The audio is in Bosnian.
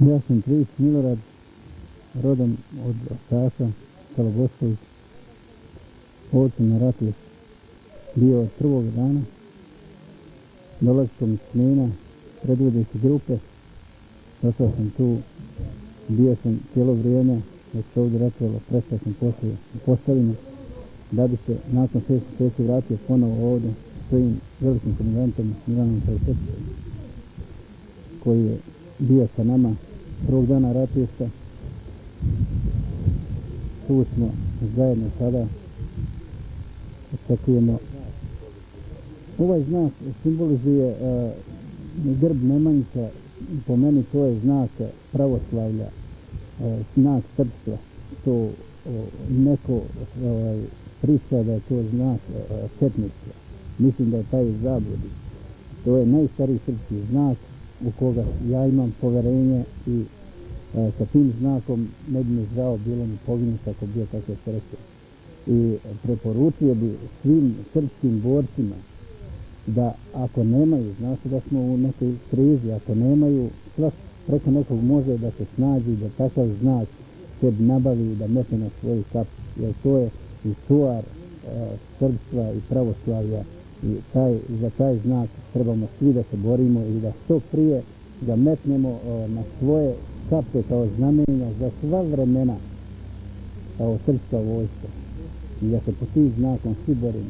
Ja sam Trivić Milorad, rodom od Ostaša, Kalobosković. Ovdje sam na ratu bio od prvog dana. Dolaskom iz Knina, predvodeći grupe, došao sam tu, bio sam cijelo vrijeme, dok se ovdje ratovalo, prestao sam poslije u Posavini, da bi se nakon 6 mjeseci vratio ponovo ovdje s svojim velikim komandantom Milanom Čaušeskom, koji je bio sa nama prvog dana ratišta. Tu smo zajedno sada, očekujemo. Ovaj znak simbolizuje grb Nemanjića, po meni to je znak pravoslavlja, znak srpstva. To neko priča da je to znak četništva. Mislim da je taj zabludi. To je najstariji srpski znak u koga ja imam poverenje i sa tim znakom ne bi mi žao bilo ni poginuti ako bio takve sreće. I preporučio bi svim srpskim borcima da ako nemaju, znači da smo u nekoj krizi, ako nemaju, svak preko nekog može da se snađi, da takav znak sebi nabavi i da metne na svoj kap, jer to je i čuvar srpstva i pravoslavlja i za taj znak trebamo svi da se borimo i da što prije ga metnemo na svoje kape kao znamenja za sva vremena kao srpska vojska i da se po tim znakom svi borimo.